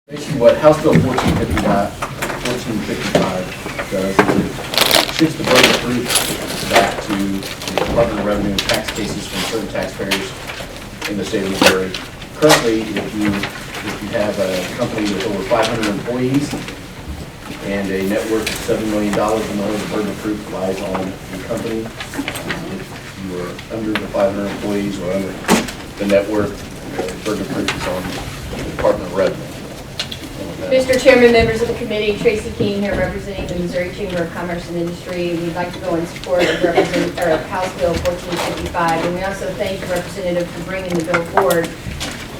Basically, what House Bill 1455 does is it shifts the burden of proof back to the Department of Revenue and tax cases from certain taxpayers in the state of Missouri. Currently, if you have a company with over 500 employees and a net worth of $7 million, and only the burden of proof lies on the company. If you are under the 500 employees or under the net worth, the burden of proof is on the Department of Revenue. Mr. Chairman, members of the committee, Tracy King here representing the Missouri Chamber of Commerce and Industry. We'd like to go in support of House Bill 1455, and we also thank the representative for bringing the bill forward.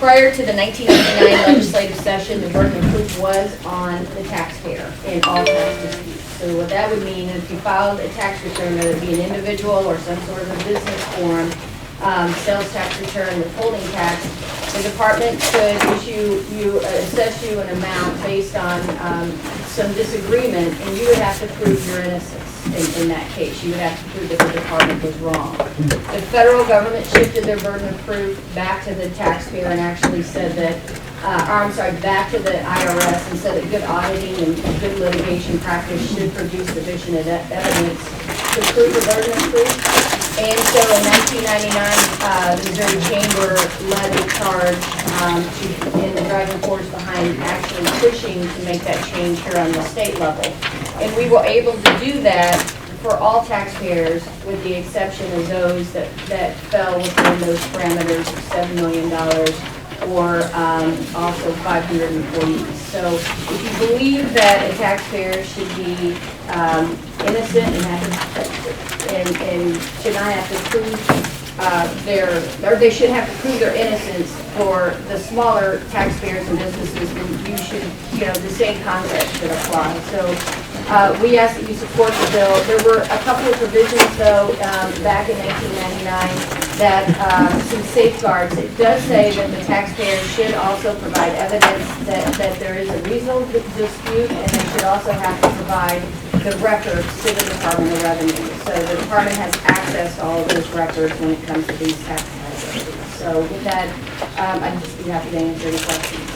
Prior to the 1999 legislative session, the burden of proof was on the taxpayer in all tax disputes. So what that would mean is if you filed a tax return, whether it be an individual or some sort of a business form, sales tax return, withholding tax, the department could assess you an amount based on some disagreement, and you would have to prove your innocence in that case. You would have to prove that the department was wrong. The federal government shifted their burden of proof back to the taxpayer and actually said that, back to the IRS and said that good auditing and good litigation practice should produce sufficient evidence to prove the burden of proof. And so in 1999, the Missouri Chamber led a charge in the driving force behind actually pushing to make that change here on the state level. And we were able to do that for all taxpayers with the exception of those that fell within those parameters of $7 million or also 500 employees. So if you believe that a taxpayer should be innocent and should not have to prove they should have to prove their innocence for the smaller taxpayers and businesses, then you should, the same concept should apply. So we ask that you support the bill. There were a couple of provisions, though, back in 1999 that some safeguards. It does say that the taxpayer should also provide evidence that there is a reasonable dispute, and they should also have to provide the records to the Department of Revenue. So the department has access to all of those records when it comes to these tax liabilities. So with that, I'd just be happy to answer any questions.